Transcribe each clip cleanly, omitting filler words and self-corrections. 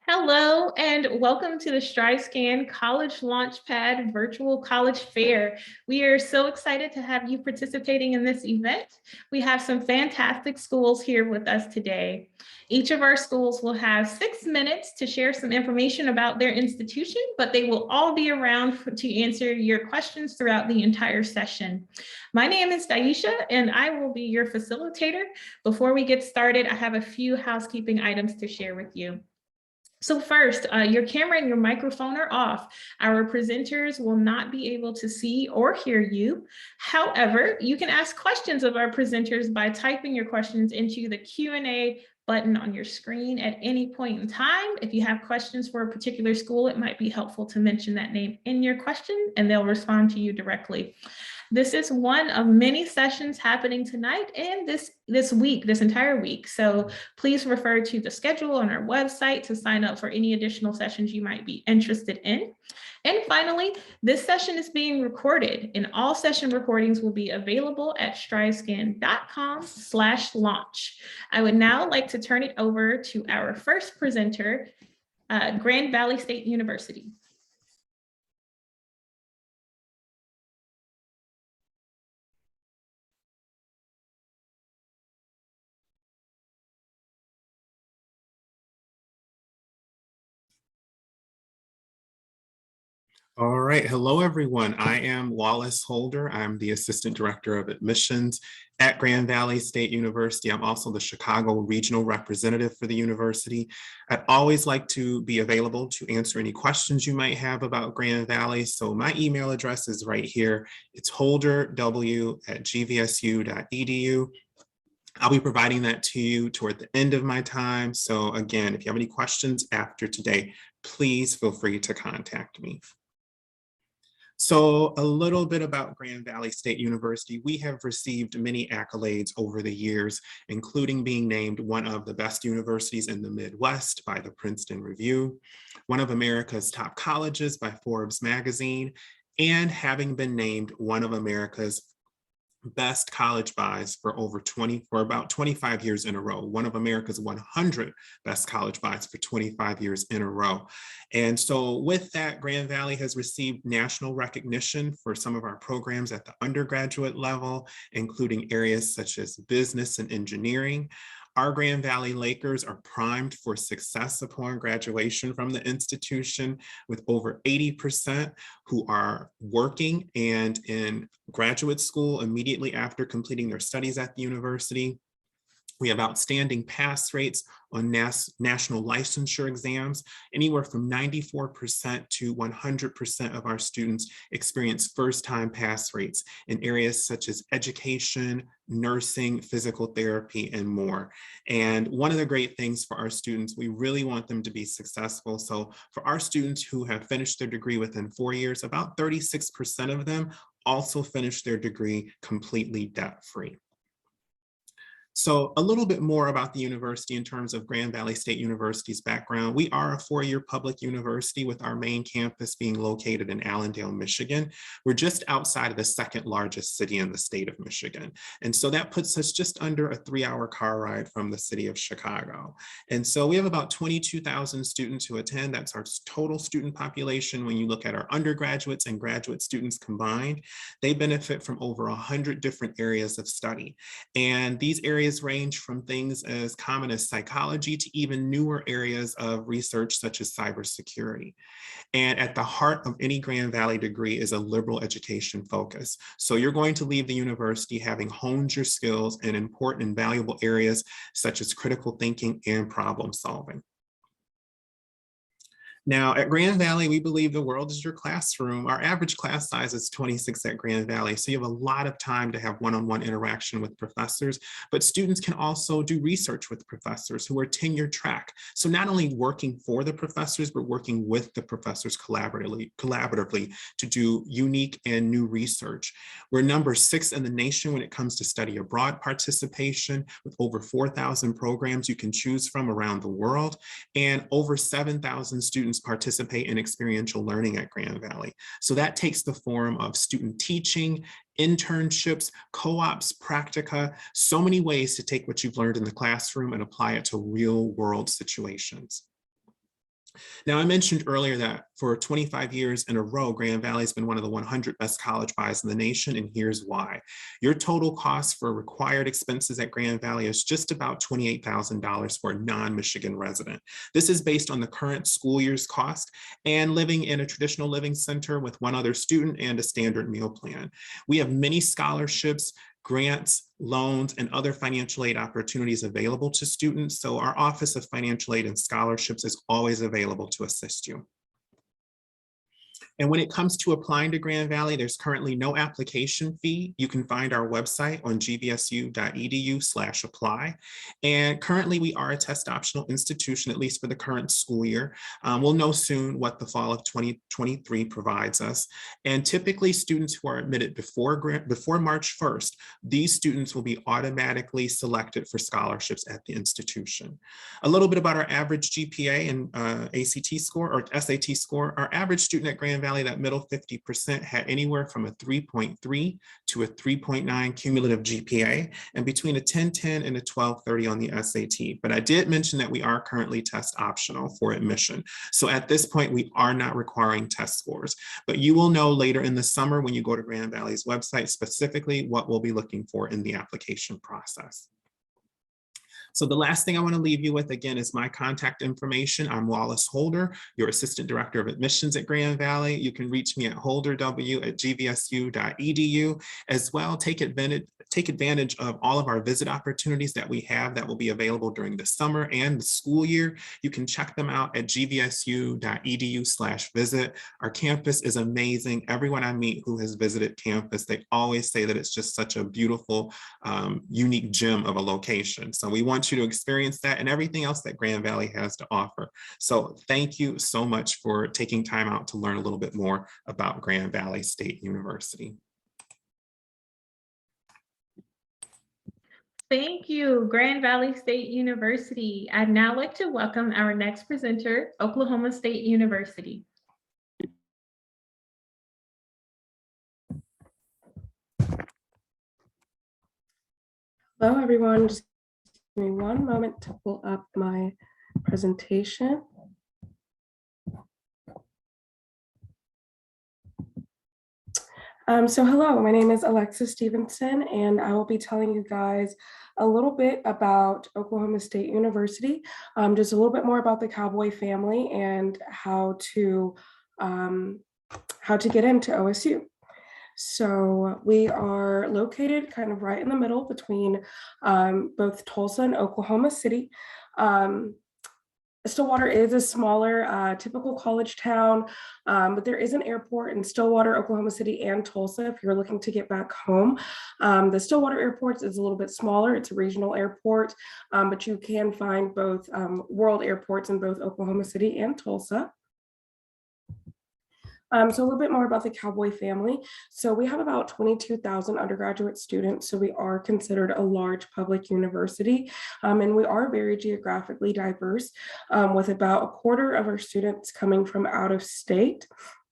Hello and welcome to the StriveScan College Launchpad Virtual College Fair. We are so excited to have you participating in this event. We have some fantastic schools here with us today. Each of our schools will have 6 minutes to share some information about their institution, but they will all be around to answer your questions throughout the entire session. My name is Daisha and I will be your facilitator. Before we get started, I have a few housekeeping items to share with you. So first, your camera and your microphone are off. Our presenters will not be able to see or hear you. However, you can ask questions of our presenters by typing your questions into the Q&A button on your screen at any point in time. If you have questions for a particular school, it might be helpful to mention that name in your question and they'll respond to you directly. This is one of many sessions happening tonight and this entire week. So please refer to the schedule on our website to sign up for any additional sessions you might be interested in. And finally, this session is being recorded and all session recordings will be available at strivescan.com/launch. I would now like to turn it over to our first presenter, Grand Valley State University. All right. Hello, everyone. I am Wallace Holder. I'm the Assistant Director of Admissions at Grand Valley State University. I'm also the Chicago Regional Representative for the university. I'd always like to be available to answer any questions you might have about Grand Valley. So my email address is right here. It's holderw@gvsu.edu. I'll be providing that to you toward the end of my time. So again, if you have any questions after today, please feel free to contact me. So a little bit about Grand Valley State University. We have received many accolades over the years, including being named one of the best universities in the Midwest by the Princeton Review, one of America's top colleges by Forbes magazine, and having been named one of America's best college buys for about 25 years in a row, one of America's 100 best college buys for 25 years in a row. And so with that, Grand Valley has received national recognition for some of our programs at the undergraduate level, including areas such as business and engineering. Our Grand Valley Lakers are primed for success upon graduation from the institution, with over 80% who are working and in graduate school immediately after completing their studies at the university. We have outstanding pass rates on national licensure exams. Anywhere from 94% to 100% of our students experience first-time pass rates in areas such as education, nursing, physical therapy, and more. And one of the great things for our students, we really want them to be successful. So for our students who have finished their degree within 4 years, about 36% of them also finished their degree completely debt-free. So a little bit more about the university in terms of Grand Valley State University's background. We are a 4-year public university with our main campus being located in Allendale, Michigan. We're just outside of the second largest city in the state of Michigan. And so that puts us just under a 3-hour car ride from the city of Chicago. And so we have about 22,000 students who attend. That's our total student population. When you look at our undergraduates and graduate students combined, they benefit from over 100 different areas of study. And these areas range from things as common as psychology to even newer areas of research such as cybersecurity. And at the heart of any Grand Valley degree is a liberal education focus. So you're going to leave the university having honed your skills in important and valuable areas such as critical thinking and problem solving. Now, at Grand Valley, we believe the world is your classroom. Our average class size is 26 at Grand Valley, so you have a lot of time to have one-on-one interaction with professors, but students can also do research with professors who are tenure track. So not only working for the professors, but working with the professors collaboratively to do unique and new research. We're number 6 in the nation when it comes to study abroad participation, with over 4,000 programs you can choose from around the world, and over 7,000 students participate in experiential learning at Grand Valley. So that takes the form of student teaching, internships, co-ops, practica, so many ways to take what you've learned in the classroom and apply it to real world situations. Now, I mentioned earlier that for 25 years in a row, Grand Valley has been one of the 100 best college buys in the nation, and here's why. Your total cost for required expenses at Grand Valley is just about $28,000 for a non-Michigan resident. This is based on the current school year's cost and living in a traditional living center with one other student and a standard meal plan. We have many scholarships, grants, loans, and other financial aid opportunities available to students. So our Office of Financial Aid and Scholarships is always available to assist you. And when it comes to applying to Grand Valley, there's currently no application fee. You can find our website on gvsu.edu/apply. And currently we are a test optional institution, at least for the current school year. We'll know soon what the fall of 2023 provides us. And typically students who are admitted before March 1st, these students will be automatically selected for scholarships at the institution. A little bit about our average GPA and ACT score or SAT score. Our average student at Grand Valley, that middle 50%, had anywhere from a 3.3 to a 3.9 cumulative GPA and between a 1010 and a 1230 on the SAT. But I did mention that we are currently test optional for admission. So at this point, we are not requiring test scores, but you will know later in the summer when you go to Grand Valley's website specifically what we'll be looking for in the application process. So the last thing I want to leave you with, again, is my contact information. I'm Wallace Holder, your Assistant Director of Admissions at Grand Valley. You can reach me at holderw@gvsu.edu. As well, take advantage of all of our visit opportunities that we have that will be available during the summer and the school year. You can check them out at gvsu.edu/visit. Our campus is amazing. Everyone I meet who has visited campus, they always say that it's just such a beautiful, unique gem of a location. So we want you to experience that and everything else that Grand Valley has to offer. So thank you so much for taking time out to learn a little bit more about Grand Valley State University. Thank you, Grand Valley State University. I'd now like to welcome our next presenter, Oklahoma State University. Hello, everyone. Just give me one moment to pull up my presentation. So hello, my name is Alexis Stevenson, and I will be telling you guys a little bit about Oklahoma State University, just a little bit more about the Cowboy family and how to get into OSU. So we are located kind of right in the middle between both Tulsa and Oklahoma City. Stillwater is a smaller, typical college town, but there is an airport in Stillwater, Oklahoma City, and Tulsa if you're looking to get back home. The Stillwater airport is a little bit smaller. It's a regional airport, but you can find both world airports in both Oklahoma City and Tulsa. So a little bit more about the Cowboy family. So we have about 22,000 undergraduate students. So we are considered a large public university, and we are very geographically diverse, with about a quarter of our students coming from out of state.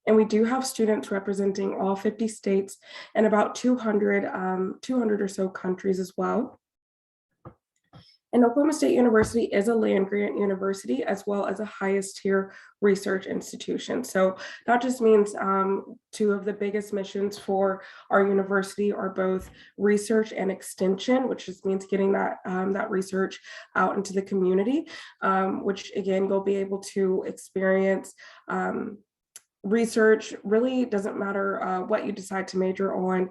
And we do have students representing all 50 states and about 200 or so countries as well. And Oklahoma State University is a land-grant university as well as a highest tier research institution. So that just means two of the biggest missions for our university are both research and extension, which just means getting that, that research out into the community, which again, you'll be able to experience research. Really doesn't matter what you decide to major on.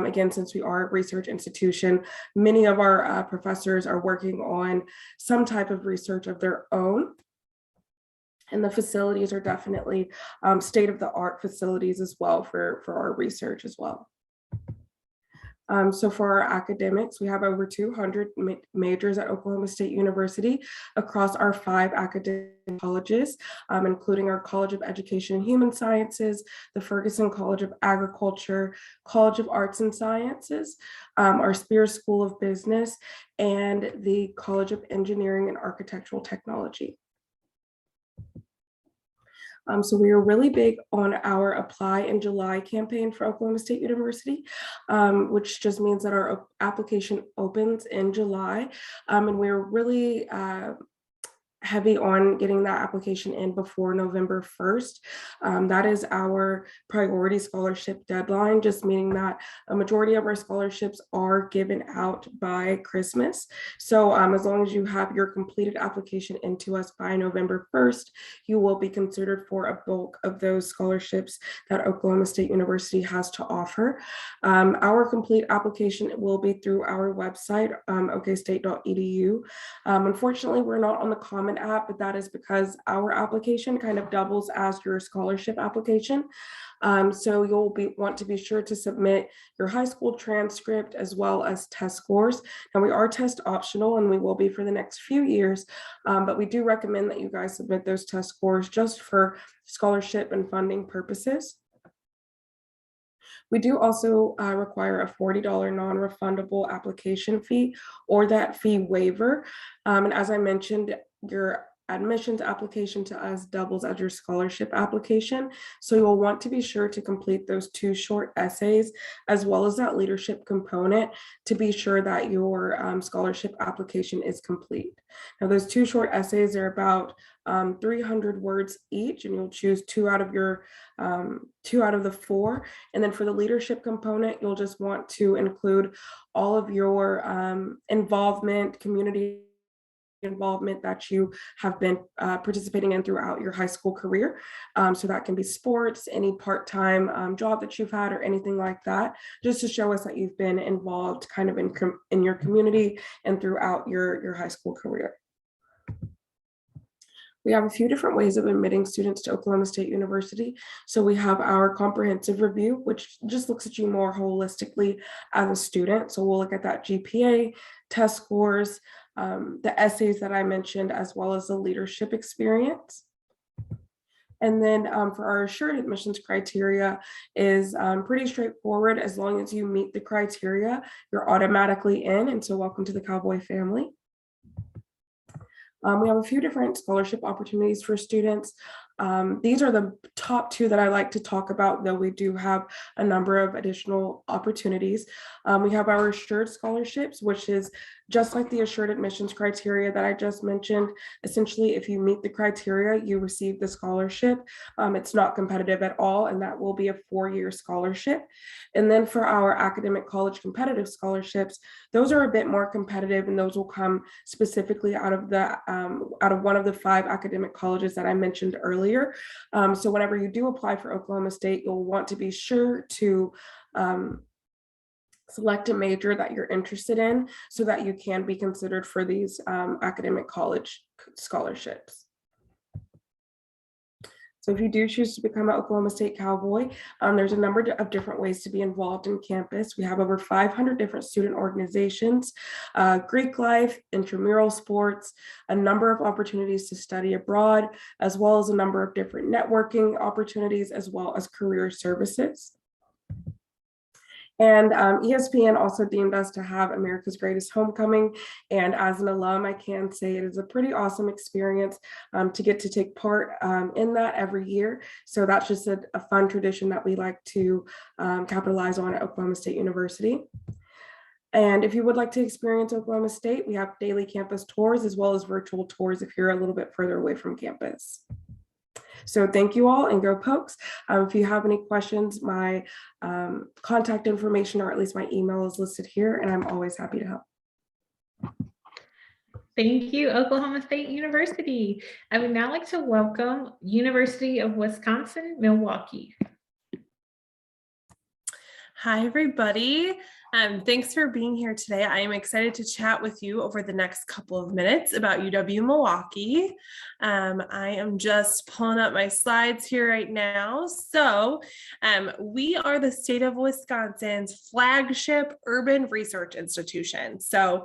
Again, since we are a research institution, many of our professors are working on some type of research of their own. And the facilities are definitely state-of-the-art facilities as well for our research as well. So for our academics, we have over 200 majors at Oklahoma State University across our 5 academic colleges, including our College of Education and Human Sciences, the Ferguson College of Agriculture, College of Arts and Sciences, our Spears School of Business, and the College of Engineering and Architectural Technology. So we are really big on our Apply in July campaign for Oklahoma State University, which just means that our application opens in July. And we're really heavy on getting that application in before November 1st. That is our priority scholarship deadline, just meaning that a majority of our scholarships are given out by Christmas. So as long as you have your completed application into us by November 1st, you will be considered for a bulk of those scholarships that Oklahoma State University has to offer. Our complete application will be through our website, okstate.edu. Unfortunately, we're not on the Common App, but that is because our application kind of doubles as your scholarship application. So you'll want to be sure to submit your high school transcript as well as test scores. Now we are test optional and we will be for the next few years, but we do recommend that you guys submit those test scores just for scholarship and funding purposes. We do also require a $40 non-refundable application fee or that fee waiver. And as I mentioned, your admissions application to us doubles as your scholarship application. So you'll want to be sure to complete those 2 short essays as well as that leadership component to be sure that your scholarship application is complete. Now those 2 short essays are about 300 words each, and you'll choose 2 out of your 2 out of the 4. And then for the leadership component, you'll just want to include all of your involvement, community involvement that you have been participating in throughout your high school career. So that can be sports, any part-time job that you've had or anything like that, just to show us that you've been involved kind of in your community and throughout your high school career. We have a few different ways of admitting students to Oklahoma State University. So we have our comprehensive review, which just looks at you more holistically as a student. So we'll look at that GPA, test scores, the essays that I mentioned, as well as the leadership experience. And then for our assured admissions criteria is pretty straightforward. As long as you meet the criteria, you're automatically in. And so welcome to the Cowboy family. We have a few different scholarship opportunities for students. These are the top 2 that I like to talk about, though we do have a number of additional opportunities. We have our assured scholarships, which is just like the assured admissions criteria that I just mentioned. Essentially, if you meet the criteria, you receive the scholarship. It's not competitive at all, and that will be a 4-year scholarship. And then for our academic college competitive scholarships, those are a bit more competitive, and those will come specifically out of one of the 5 academic colleges that I mentioned earlier. So whenever you do apply for Oklahoma State, you'll want to be sure to select a major that you're interested in so that you can be considered for these academic college scholarships. So if you do choose to become an Oklahoma State Cowboy, there's a number of different ways to be involved in campus. We have over 500 different student organizations, Greek life, intramural sports, a number of opportunities to study abroad, as well as a number of different networking opportunities, as well as career services. And ESPN also deemed us to have America's Greatest Homecoming. And as an alum, I can say it is a pretty awesome experience to get to take part in that every year. So that's just a fun tradition that we like to capitalize on at Oklahoma State University. And if you would like to experience Oklahoma State, we have daily campus tours as well as virtual tours if you're a little bit further away from campus. So thank you all, and go Pokes. If you have any questions, my contact information, or at least my email, is listed here, and I'm always happy to help. Thank you, Oklahoma State University. I would now like to welcome University of Wisconsin-Milwaukee. Hi, everybody. Thanks for being here today. I am excited to chat with you over the next couple of minutes about UW-Milwaukee. I am just pulling up my slides here right now. So we are the state of Wisconsin's flagship urban research institution. So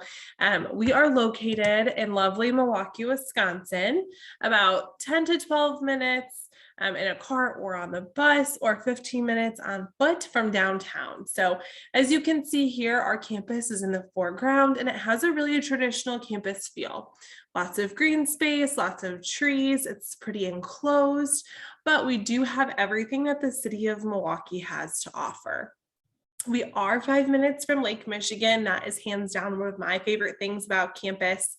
we are located in lovely Milwaukee, Wisconsin, about 10 to 12 minutes in a car or on the bus, or 15 minutes on foot from downtown. So as you can see here, our campus is in the foreground, and it has a really traditional campus feel. Lots of green space, lots of trees. It's pretty enclosed, but we do have everything that the city of Milwaukee has to offer. We are 5 minutes from Lake Michigan. That is hands down one of my favorite things about campus.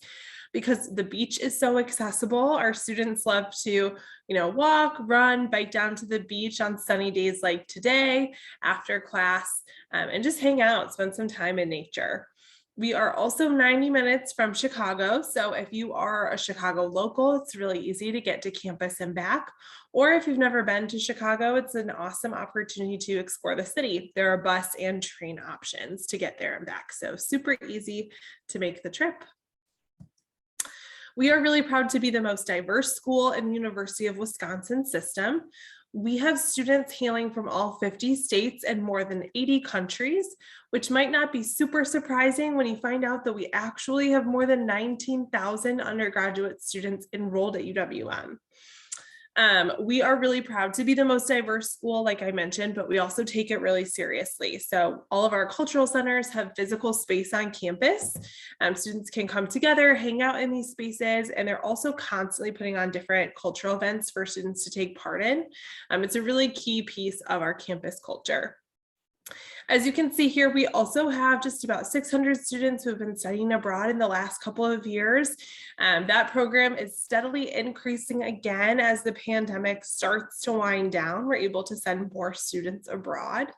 because the beach is so accessible. Our students love to, walk, run, bike down to the beach on sunny days like today after class, and just hang out, spend some time in nature. We are also 90 minutes from Chicago. So if you are a Chicago local, it's really easy to get to campus and back. Or if you've never been to Chicago, it's an awesome opportunity to explore the city. There are bus and train options to get there and back. So super easy to make the trip. We are really proud to be the most diverse school in the University of Wisconsin system. We have students hailing from all 50 states and more than 80 countries, which might not be super surprising when you find out that we actually have more than 19,000 undergraduate students enrolled at UWM. We are really proud to be the most diverse school, like I mentioned, but we also take it really seriously. So all of our cultural centers have physical space on campus. Students can come together, hang out in these spaces, and they're also constantly putting on different cultural events for students to take part in. It's a really key piece of our campus culture. As you can see here, we also have just about 600 students who have been studying abroad in the last couple of years. That program is steadily increasing again as the pandemic starts to wind down. We're able to send more students abroad.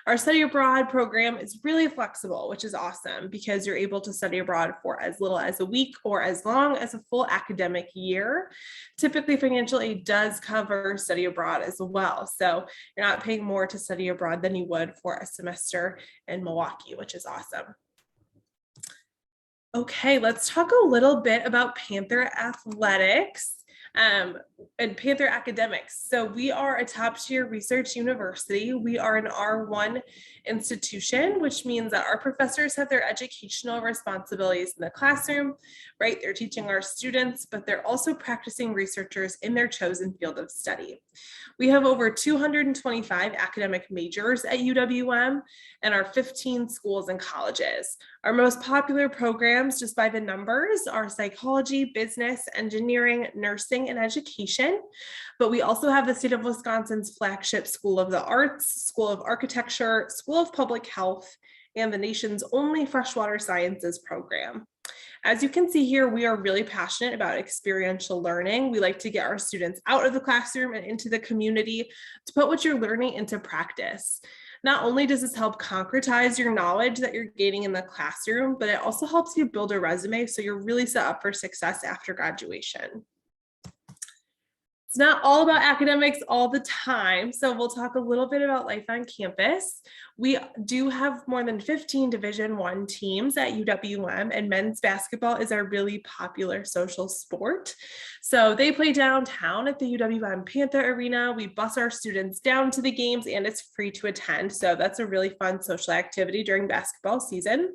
Our study abroad program is really flexible, which is awesome because you're able to study abroad for as little as a week or as long as a full academic year. Typically, financial aid does cover study abroad as well. So you're not paying more to study abroad than you would for a semester in Milwaukee, which is awesome. Okay, let's talk a little bit about Panther Athletics and Panther Academics. So we are a top tier research university. We are an R1 institution, which means that our professors have their educational responsibilities in the classroom, right? They're teaching our students, but they're also practicing researchers in their chosen field of study. We have over 225 academic majors at UWM and our 15 schools and colleges. Our most popular programs, just by the numbers, are psychology, business, engineering, nursing, and education. But we also have the state of Wisconsin's flagship School of the Arts, School of Architecture, School of Public Health, and the nation's only freshwater sciences program. As you can see here, we are really passionate about experiential learning. We like to get our students out of the classroom and into the community to put what you're learning into practice. Not only does this help concretize your knowledge that you're gaining in the classroom, but it also helps you build a resume so you're really set up for success after graduation. It's not all about academics all the time, so we'll talk a little bit about life on campus. We do have more than 15 Division I teams at UWM, and men's basketball is our really popular social sport. So they play downtown at the UWM Panther Arena. We bus our students down to the games, and it's free to attend. So that's a really fun social activity during basketball season.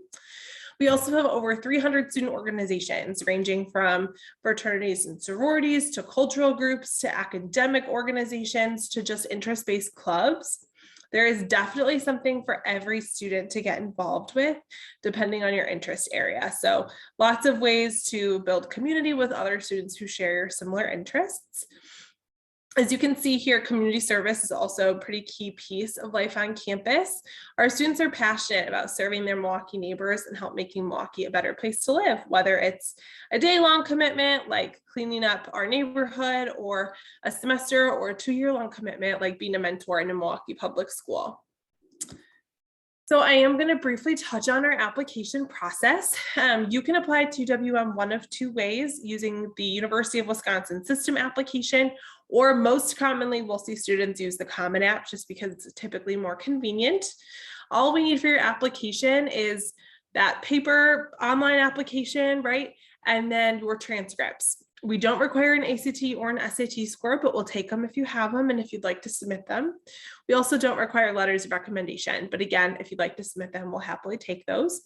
We also have over 300 student organizations ranging from fraternities and sororities to cultural groups to academic organizations to just interest-based clubs. There is definitely something for every student to get involved with, depending on your interest area. So lots of ways to build community with other students who share your similar interests. As you can see here, community service is also a pretty key piece of life on campus. Our students are passionate about serving their Milwaukee neighbors and help making Milwaukee a better place to live, whether it's a day-long commitment like cleaning up our neighborhood, or a semester or a 2-year-long commitment like being a mentor in a Milwaukee public school. So I am going to briefly touch on our application process. You can apply to UWM one of two ways, using the University of Wisconsin system application, or most commonly we'll see students use the Common App just because it's typically more convenient. All we need for your application is that paper online application, right? And then your transcripts. We don't require an ACT or an SAT score, but we'll take them if you have them and if you'd like to submit them. We also don't require letters of recommendation, but again, if you'd like to submit them, we'll happily take those.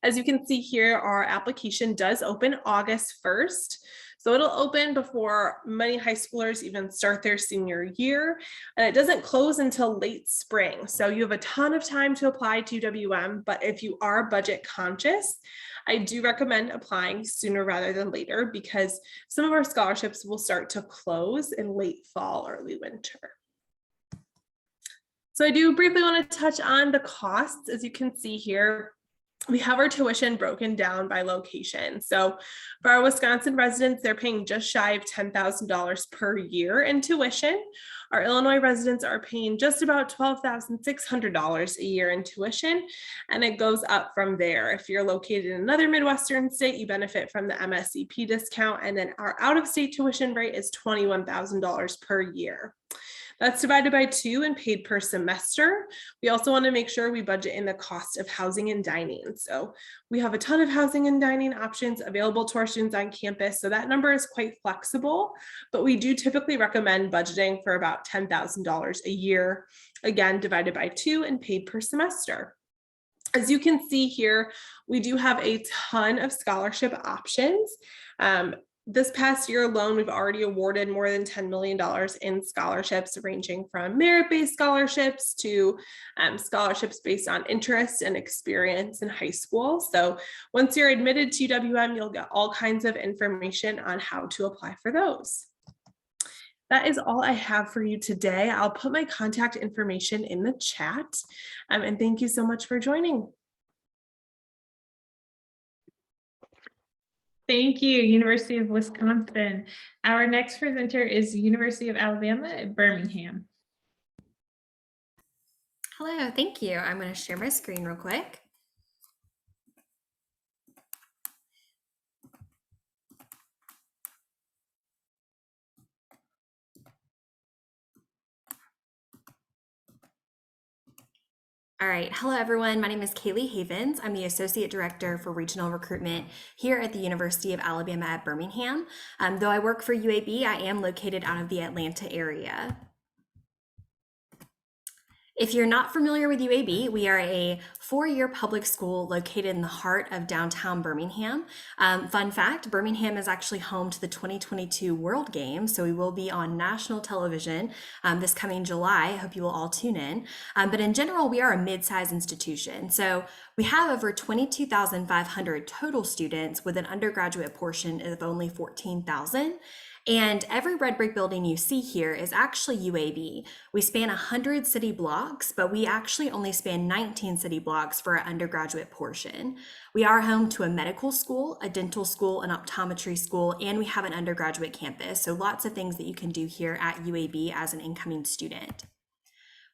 As you can see here, our application does open August 1st. So it'll open before many high schoolers even start their senior year, and it doesn't close until late spring. So you have a ton of time to apply to UWM, but if you are budget conscious, I do recommend applying sooner rather than later because some of our scholarships will start to close in late fall, early winter. So I do briefly want to touch on the costs. As you can see here, we have our tuition broken down by location. So for our Wisconsin residents, they're paying just shy of $10,000 per year in tuition. Our Illinois residents are paying just about $12,600 a year in tuition, and it goes up from there. If you're located in another Midwestern state, you benefit from the MSEP discount, and then our out-of-state tuition rate is $21,000 per year. That's divided by 2 and paid per semester. We also want to make sure we budget in the cost of housing and dining. So we have a ton of housing and dining options available to our students on campus. So that number is quite flexible, but we do typically recommend budgeting for about $10,000 a year, again, divided by 2 and paid per semester. As you can see here, we do have a ton of scholarship options. This past year alone, we've already awarded more than $10 million in scholarships, ranging from merit-based scholarships to scholarships based on interest and experience in high school. So once you're admitted to UWM, you'll get all kinds of information on how to apply for those. That is all I have for you today. I'll put my contact information in the chat, and thank you so much for joining. Thank you, University of Wisconsin. Our next presenter is University of Alabama at Birmingham. Hello, thank you. I'm going to share my screen real quick. All right, hello everyone. My name is Kaylee Havens. I'm the Associate Director for Regional Recruitment here at the University of Alabama at Birmingham. Though I work for UAB, I am located out of the Atlanta area. If you're not familiar with UAB, we are a 4-year public school located in the heart of downtown Birmingham. Fun fact, Birmingham is actually home to the 2022 World Games, so we will be on national television this coming July. I hope you will all tune in. But in general, we are a mid-sized institution. So we have over 22,500 total students with an undergraduate portion of only 14,000. And every red brick building you see here is actually UAB. We span 100 city blocks, but we actually only span 19 city blocks for our undergraduate portion. We are home to a medical school, a dental school, an optometry school, and we have an undergraduate campus. So lots of things that you can do here at UAB as an incoming student.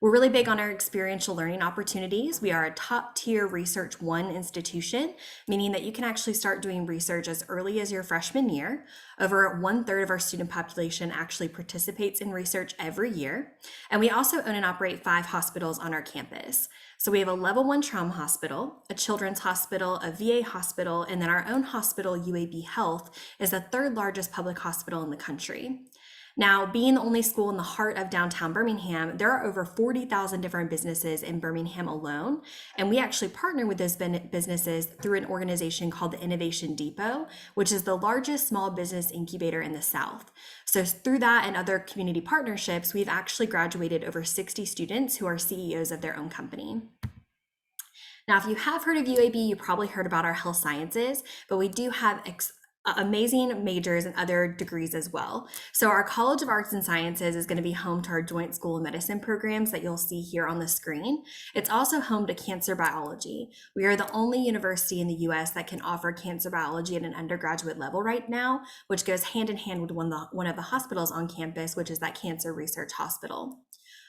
We're really big on our experiential learning opportunities. We are a top tier Research 1 institution, meaning that you can actually start doing research as early as your freshman year. Over 1/3 of our student population actually participates in research every year. And we also own and operate 5 hospitals on our campus. So we have a level 1 trauma hospital, a children's hospital, a VA hospital, and then our own hospital, UAB Health, is the 3rd largest public hospital in the country. Now, being the only school in the heart of downtown Birmingham, there are over 40,000 different businesses in Birmingham alone. And we actually partner with those businesses through an organization called the Innovation Depot, which is the largest small business incubator in the South. So through that and other community partnerships, we've actually graduated over 60 students who are CEOs of their own company. Now, if you have heard of UAB, you probably heard about our health sciences, but we do have amazing majors and other degrees as well. So our College of Arts and Sciences is going to be home to our Joint School of Medicine programs that you'll see here on the screen. It's also home to cancer biology. We are the only university in the US that can offer cancer biology at an undergraduate level right now, which goes hand in hand with one of the hospitals on campus, which is that Cancer Research Hospital.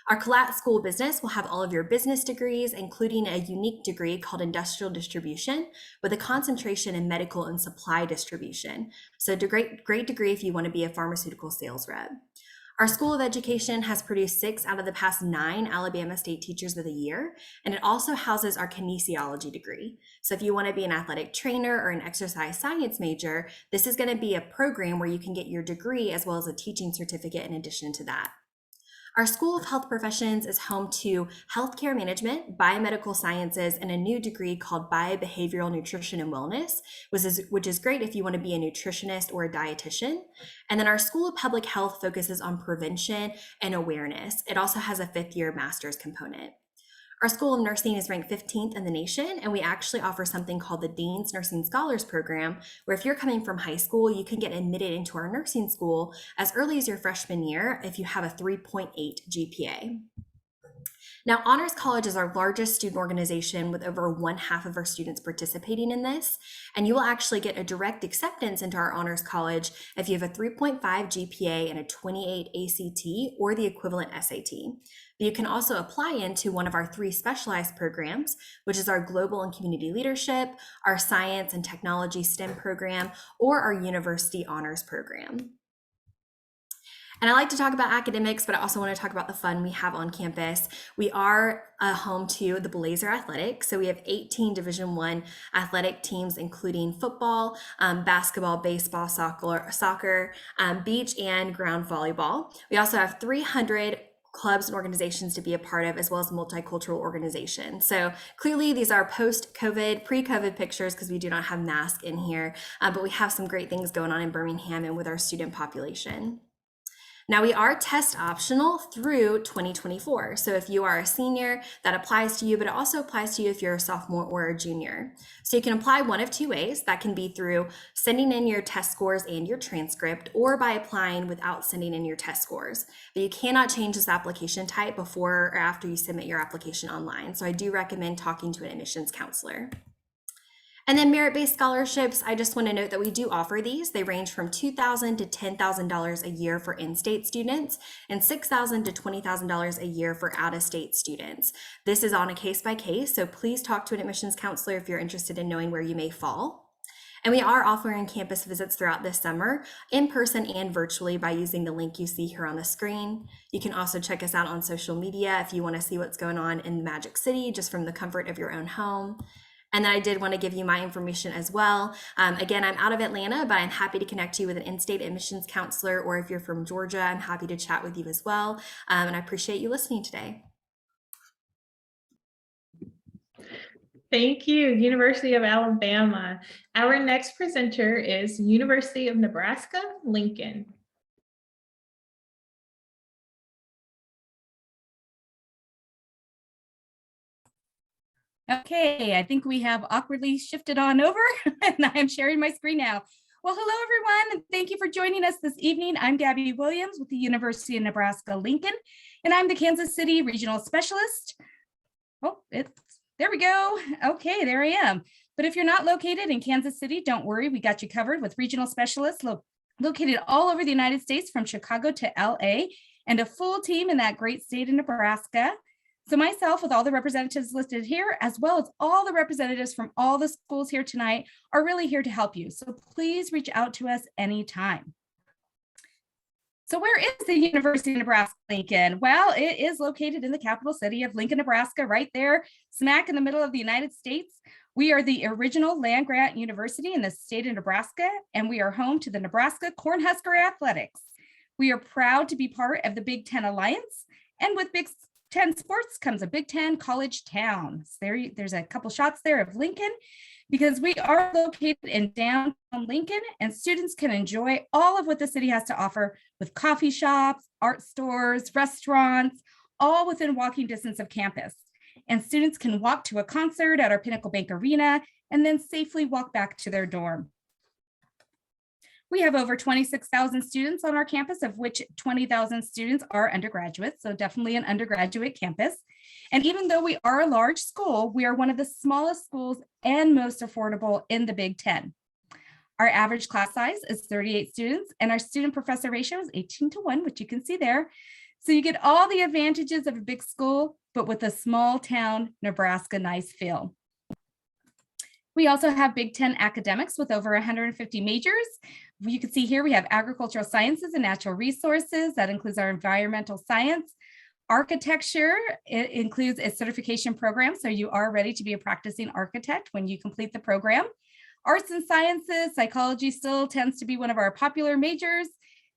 Our Collat School of Business will have all of your business degrees, including a unique degree called Industrial Distribution with a concentration in medical and supply distribution. So great degree if you want to be a pharmaceutical sales rep. Our School of Education has produced 6 out of the past 9 Alabama State Teachers of the Year, and it also houses our kinesiology degree. So if you want to be an athletic trainer or an exercise science major, this is going to be a program where you can get your degree as well as a teaching certificate in addition to that. Our School of Health Professions is home to healthcare management, biomedical sciences, and a new degree called biobehavioral nutrition and wellness, which is great if you want to be a nutritionist or a dietitian. And then our School of Public Health focuses on prevention and awareness. It also has a 5th-year master's component. Our School of Nursing is ranked 15th in the nation, and we actually offer something called the Dean's Nursing Scholars Program, where if you're coming from high school, you can get admitted into our nursing school as early as your freshman year if you have a 3.8 GPA. Now, Honors College is our largest student organization with over 1/2 of our students participating in this, and you will actually get a direct acceptance into our Honors College if you have a 3.5 GPA and a 28 ACT or the equivalent SAT. But you can also apply into one of our 3 specialized programs, which is our Global and Community Leadership, our Science and Technology STEM program, or our University Honors program. And I like to talk about academics, but I also want to talk about the fun we have on campus. We are home to the Blazer Athletics. So we have 18 Division I athletic teams, including football, basketball, baseball, soccer, beach, and ground volleyball. We also have 300 clubs and organizations to be a part of, as well as multicultural organizations. So clearly these are post-COVID, pre-COVID pictures because we do not have masks in here, but we have some great things going on in Birmingham and with our student population. Now, we are test optional through 2024. So if you are a senior, that applies to you, but it also applies to you if you're a sophomore or a junior. So you can apply one of 2 ways. That can be through sending in your test scores and your transcript, or by applying without sending in your test scores. But you cannot change this application type before or after you submit your application online. So I do recommend talking to an admissions counselor. And then merit-based scholarships, I just want to note that we do offer these. They range from $2,000 to $10,000 a year for in-state students and $6,000 to $20,000 a year for out-of-state students. This is on a case-by-case, so please talk to an admissions counselor if you're interested in knowing where you may fall. And we are offering campus visits throughout this summer, in person and virtually, by using the link you see here on the screen. You can also check us out on social media if you want to see what's going on in Magic City, just from the comfort of your own home. And then I did want to give you my information as well. Again, I'm out of Atlanta, but I'm happy to connect you with an in-state admissions counselor, or if you're from Georgia, I'm happy to chat with you as well. And I appreciate you listening today. Thank you, University of Alabama. Our next presenter is University of Nebraska-Lincoln. Okay, I think we have awkwardly shifted on over and I'm sharing my screen now. Well, hello everyone, and thank you for joining us this evening. I'm Gabby Williams with the University of Nebraska-Lincoln, and I'm the Kansas City Regional Specialist. Oh, there we go. Okay, there I am. But if you're not located in Kansas City, don't worry, we got you covered with regional specialists located all over the United States, from Chicago to LA, and a full team in that great state of Nebraska. So myself, with all the representatives listed here, as well as all the representatives from all the schools here tonight, are really here to help you. So please reach out to us anytime. So where is the University of Nebraska-Lincoln? Well, it is located in the capital city of Lincoln, Nebraska, right there, smack in the middle of the United States. We are the original land-grant university in the state of Nebraska, and we are home to the Nebraska Cornhusker Athletics. We are proud to be part of the Big Ten Alliance, and with Big Ten sports comes a Big Ten college town. So there's a couple shots there of Lincoln, because we are located in downtown Lincoln, and students can enjoy all of what the city has to offer with coffee shops, art stores, restaurants, all within walking distance of campus. And students can walk to a concert at our Pinnacle Bank Arena and then safely walk back to their dorm. We have over 26,000 students on our campus, of which 20,000 students are undergraduates, so definitely an undergraduate campus. And even though we are a large school, we are one of the smallest schools and most affordable in the Big Ten. Our average class size is 38 students, and our student-professor ratio is 18:1, which you can see there. So you get all the advantages of a big school, but with a small town Nebraska nice feel. We also have Big Ten academics with over 150 majors. You can see here we have agricultural sciences and natural resources. That includes our environmental science. Architecture, it includes a certification program, so you are ready to be a practicing architect when you complete the program. Arts and sciences, psychology still tends to be one of our popular majors.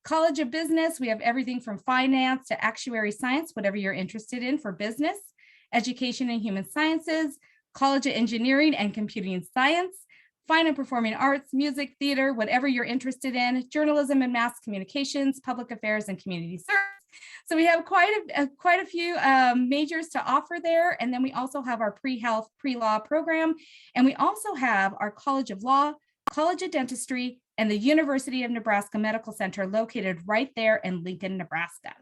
College of Business, we have everything from finance to actuary science, whatever you're interested in for business. Education and human sciences, College of Engineering and Computing Science, Fine and Performing Arts, music, theater, whatever you're interested in, journalism and mass communications, public affairs and community service. So we have quite a few majors to offer there. And then we also have our pre-health, pre-law program. And we also have our College of Law, College of Dentistry, and the University of Nebraska Medical Center located right there in Lincoln, Nebraska.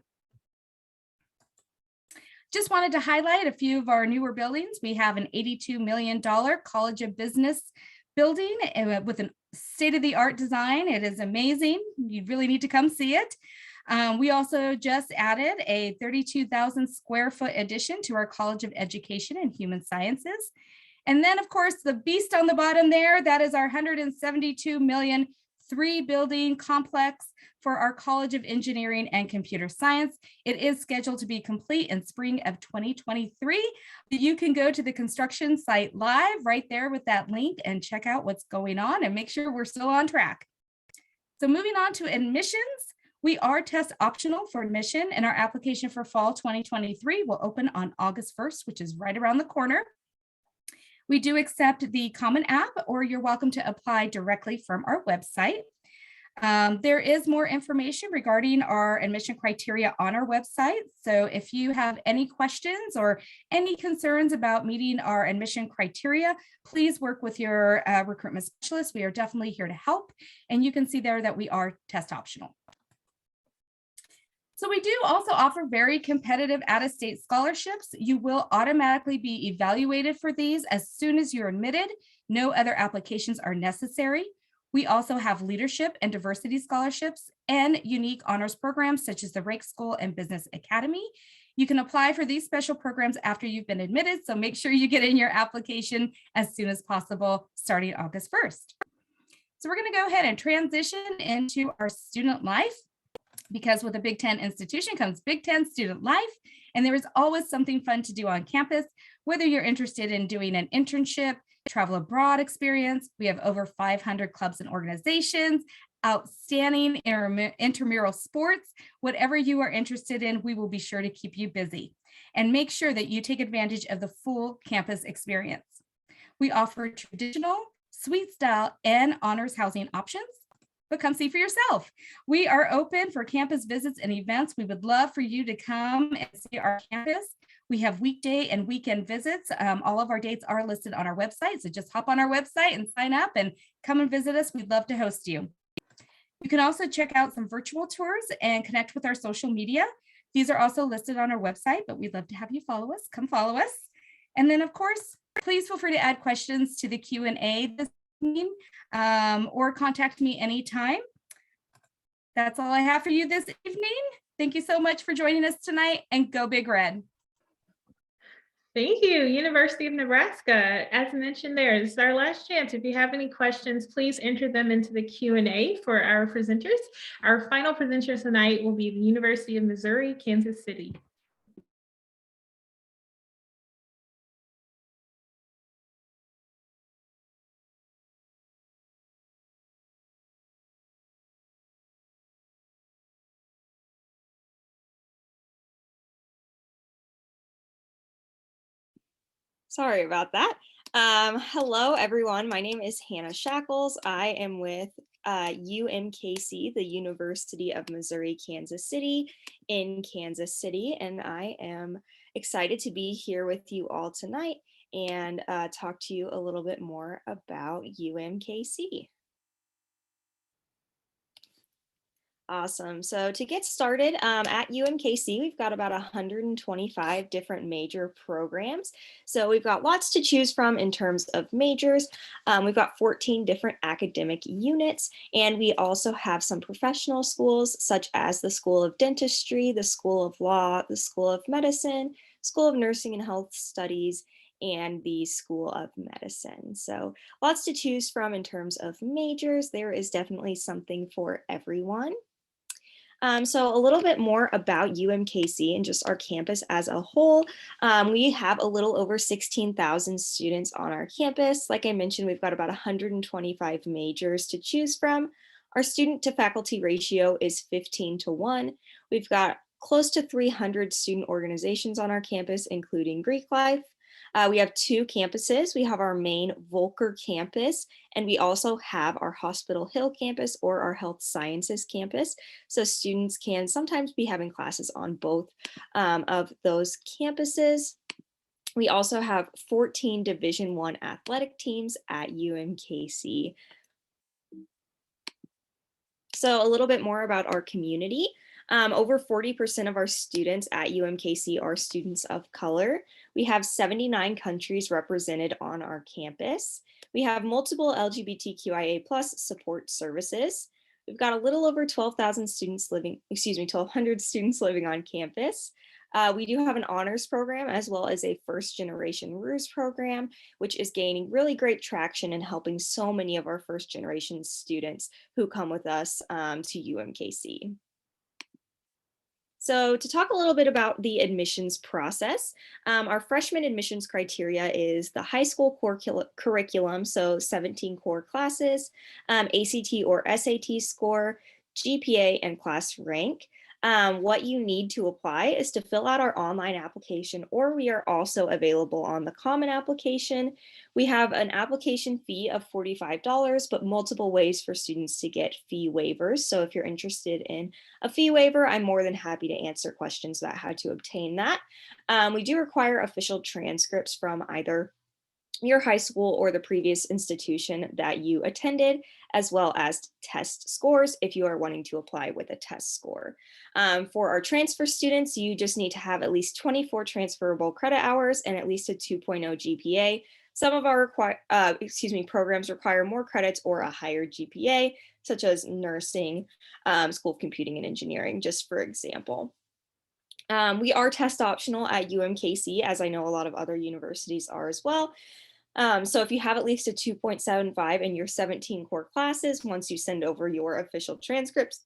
Just wanted to highlight a few of our newer buildings. We have an $82 million College of Business building with a state-of-the-art design. It is amazing. You really need to come see it. We also just added a 32,000 square foot addition to our College of Education and Human Sciences. And then, of course, the beast on the bottom there, that is our $172 million 3-building complex for our College of Engineering and Computer Science. It is scheduled to be complete in spring of 2023. You can go to the construction site live right there with that link and check out what's going on and make sure we're still on track. So moving on to admissions, we are test optional for admission, and our application for fall 2023 will open on August 1st, which is right around the corner. We do accept the Common App, or you're welcome to apply directly from our website. There is more information regarding our admission criteria on our website. So if you have any questions or any concerns about meeting our admission criteria, please work with your recruitment specialist. We are definitely here to help. And you can see there that we are test optional. So we do also offer very competitive out-of-state scholarships. You will automatically be evaluated for these as soon as you're admitted. No other applications are necessary. We also have leadership and diversity scholarships and unique honors programs such as the Rake School and Business Academy. You can apply for these special programs after you've been admitted, so make sure you get in your application as soon as possible, starting August 1st. So we're going to go ahead and transition into our student life, because with a Big Ten institution comes Big Ten student life, and there is always something fun to do on campus, whether you're interested in doing an internship, travel abroad experience. We have over 500 clubs and organizations, outstanding intramural sports. Whatever you are interested in, we will be sure to keep you busy. And make sure that you take advantage of the full campus experience. We offer traditional, suite style, and honors housing options, but come see for yourself. We are open for campus visits and events. We would love for you to come and see our campus. We have weekday and weekend visits. All of our dates are listed on our website. So just hop on our website and sign up and come and visit us. We'd love to host you. You can also check out some virtual tours and connect with our social media. These are also listed on our website, but we'd love to have you follow us. Come follow us. And then, of course, please feel free to add questions to the Q&A this evening, or contact me anytime. That's all I have for you this evening. Thank you so much for joining us tonight, and go Big Red. Thank you, University of Nebraska. As mentioned there, this is our last chance. If you have any questions, please enter them into the Q&A for our presenters. Our final presenter tonight will be the University of Missouri, Kansas City. Sorry about that. Hello, everyone. My name is Hannah Shackles. I am with UMKC, the University of Missouri, Kansas City in Kansas City, and I am excited to be here with you all tonight and talk to you a little bit more about UMKC. Awesome. So to get started, at UMKC, we've got about 125 different major programs. So we've got lots to choose from in terms of majors. We've got 14 different academic units, and we also have some professional schools such as the School of Dentistry, the School of Law, the School of Medicine, School of Nursing and Health Studies, and the School of Medicine. So lots to choose from in terms of majors. There is definitely something for everyone. So a little bit more about UMKC and just our campus as a whole. We have a little over 16,000 students on our campus. Like I mentioned, we've got about 125 majors to choose from. Our student to faculty ratio is 15:1. We've got close to 300 student organizations on our campus, including Greek Life. We have 2 campuses. We have our main Volker campus, and we also have our Hospital Hill campus or our Health Sciences campus. So students can sometimes be having classes on both of those campuses. We also have 14 Division I athletic teams at UMKC. So a little bit more about our community. Over 40% of our students at UMKC are students of color. We have 79 countries represented on our campus. We have multiple LGBTQIA+ support services. We've got a little over 12,000 students living, 1,200 students living on campus. We do have an honors program as well as a first generation RUS program, which is gaining really great traction and helping so many of our first generation students who come with us to UMKC. So to talk a little bit about the admissions process, our freshman admissions criteria is the high school core curriculum, so 17 core classes, ACT or SAT score, GPA, and class rank. What you need to apply is to fill out our online application, or we are also available on the common application. We have an application fee of $45, but multiple ways for students to get fee waivers. So if you're interested in a fee waiver, I'm more than happy to answer questions about how to obtain that. We do require official transcripts from either your high school or the previous institution that you attended, as well as test scores if you are wanting to apply with a test score. For our transfer students, you just need to have at least 24 transferable credit hours and at least a 2.0 GPA. Some of our programs require more credits or a higher GPA, such as nursing, School of Computing and Engineering, just for example. We are test optional at UMKC, as I know a lot of other universities are as well. So if you have at least a 2.75 in your 17 core classes, once you send over your official transcripts,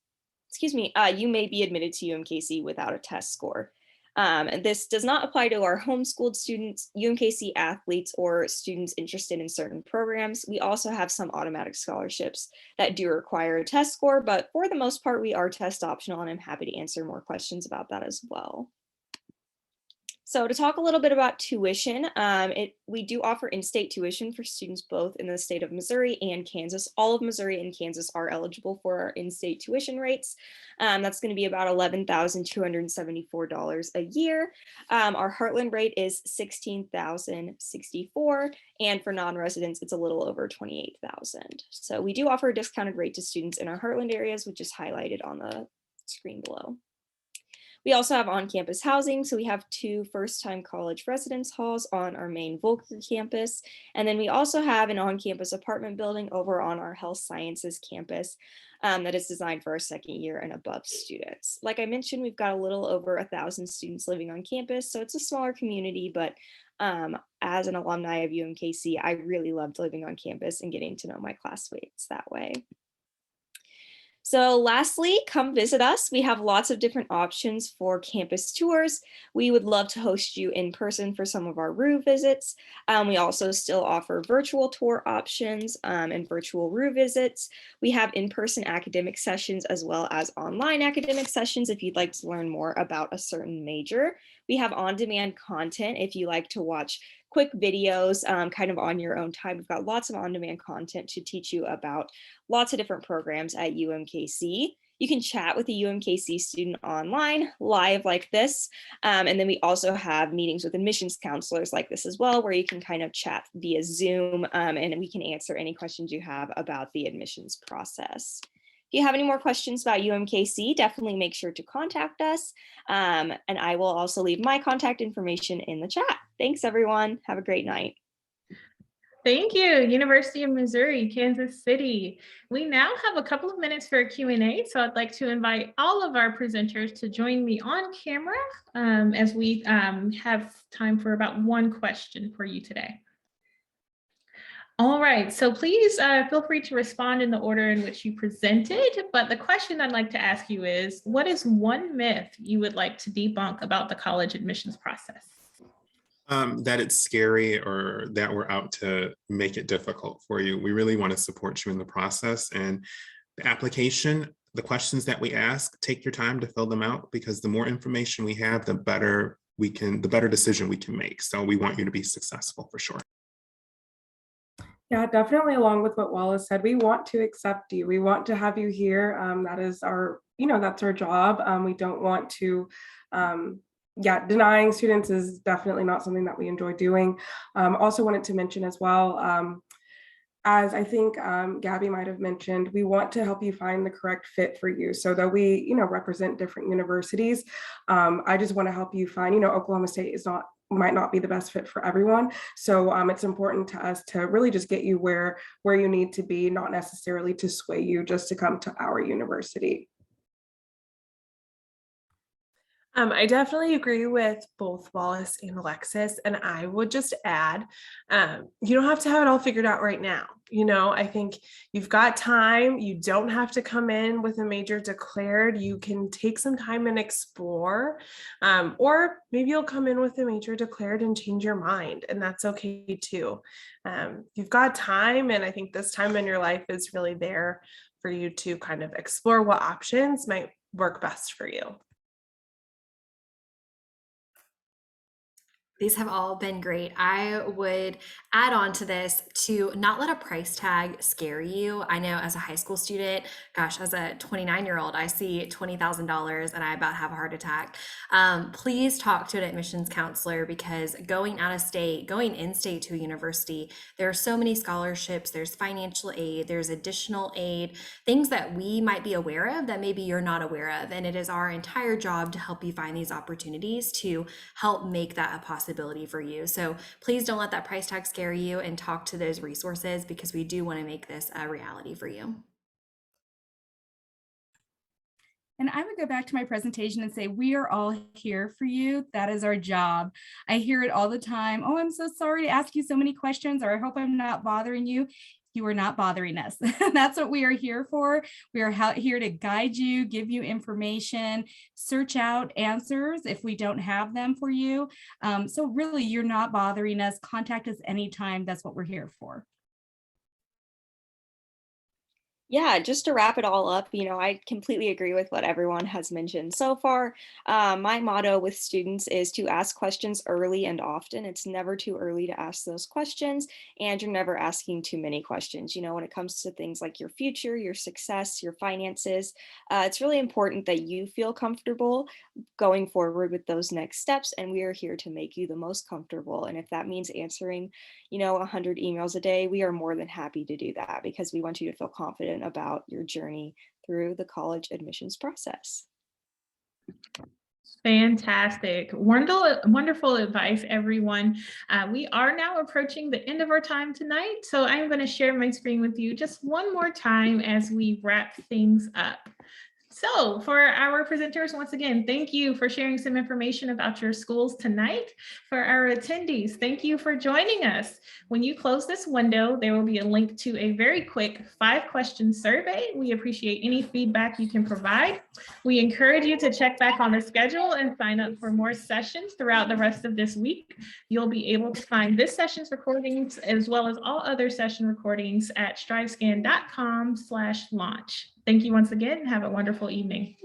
you may be admitted to UMKC without a test score. And this does not apply to our homeschooled students, UMKC athletes, or students interested in certain programs. We also have some automatic scholarships that do require a test score, but for the most part, we are test optional, and I'm happy to answer more questions about that as well. So to talk a little bit about tuition, we do offer in-state tuition for students both in the state of Missouri and Kansas. All of Missouri and Kansas are eligible for our in-state tuition rates. That's going to be about $11,274 a year. Our Heartland rate is $16,064, and for non-residents, it's a little over $28,000. So we do offer a discounted rate to students in our Heartland areas, which is highlighted on the screen below. We also have on-campus housing, so we have 2 first-time college residence halls on our main Volker campus, and then we also have an on-campus apartment building over on our health sciences campus that is designed for our second year and above students. Like I mentioned, we've got a little over 1,000 students living on campus, so it's a smaller community, but as an alumni of UMKC, I really loved living on campus and getting to know my classmates that way. So lastly, come visit us. We have lots of different options for campus tours. We would love to host you in person for some of our RU visits. We also still offer virtual tour options and virtual RU visits. We have in-person academic sessions as well as online academic sessions if you'd like to learn more about a certain major. We have on-demand content if you like to watch quick videos kind of on your own time. We've got lots of on-demand content to teach you about lots of different programs at UMKC. You can chat with a UMKC student online, live like this. And then we also have meetings with admissions counselors like this as well, where you can kind of chat via Zoom and we can answer any questions you have about the admissions process. If you have any more questions about UMKC, definitely make sure to contact us. And I will also leave my contact information in the chat. Thanks, everyone. Have a great night. Thank you, University of Missouri, Kansas City. We now have a couple of minutes for a Q&A, so I'd like to invite all of our presenters to join me on camera as we have time for about one question for you today. All right, so please feel free to respond in the order in which you presented, but the question I'd like to ask you is, what is one myth you would like to debunk about the college admissions process? That it's scary or that we're out to make it difficult for you. We really want to support you in the process, and the application, the questions that we ask, take your time to fill them out, because the more information we have, the better decision we can make. So we want you to be successful for sure. Yeah, definitely along with what Wallace said, we want to accept you. We want to have you here. That is our, that's our job. We don't want to, denying students is definitely not something that we enjoy doing. Also wanted to mention as well, as I think Gabby might have mentioned, we want to help you find the correct fit for you. So that we, represent different universities, I just want to help you find, Oklahoma State might not be the best fit for everyone. So it's important to us to really just get you where you need to be, not necessarily to sway you just to come to our university. I definitely agree with both Wallace and Alexis, and I would just add, you don't have to have it all figured out right now. I think you've got time. You don't have to come in with a major declared. You can take some time and explore, or maybe you'll come in with a major declared and change your mind, and that's okay too. You've got time, and I think this time in your life is really there for you to kind of explore what options might work best for you. These have all been great. I would add on to this to not let a price tag scare you. I know as a high school student, gosh, as a 29-year-old, I see $20,000 and I about have a heart attack. Please talk to an admissions counselor, because going out of state, going in state to a university, there are so many scholarships, there's financial aid, there's additional aid, things that we might be aware of that maybe you're not aware of. And it is our entire job to help you find these opportunities to help make that a possibility for you. So please don't let that price tag scare you, and talk to those resources, because we do want to make this a reality for you. And I would go back to my presentation and say, we are all here for you. That is our job. I hear it all the time. Oh, I'm so sorry to ask you so many questions, or I hope I'm not bothering you. You are not bothering us. That's what we are here for. We are here to guide you, give you information, search out answers if we don't have them for you. So really, you're not bothering us. Contact us anytime. That's what we're here for. Yeah, just to wrap it all up, I completely agree with what everyone has mentioned so far. My motto with students is to ask questions early and often. It's never too early to ask those questions, and you're never asking too many questions. When it comes to things like your future, your success, your finances, it's really important that you feel comfortable going forward with those next steps, and we are here to make you the most comfortable. And if that means answering, 100 emails a day, we are more than happy to do that, because we want you to feel confident about your journey through the college admissions process. Fantastic. Wonderful advice, everyone. We are now approaching the end of our time tonight, so I'm going to share my screen with you just one more time as we wrap things up. So for our presenters, once again, thank you for sharing some information about your schools tonight. For our attendees, thank you for joining us. When you close this window, there will be a link to a very quick 5-question survey. We appreciate any feedback you can provide. We encourage you to check back on the schedule and sign up for more sessions throughout the rest of this week. You'll be able to find this session's recordings as well as all other session recordings at strivescan.com/launch. Thank you once again. Have a wonderful evening.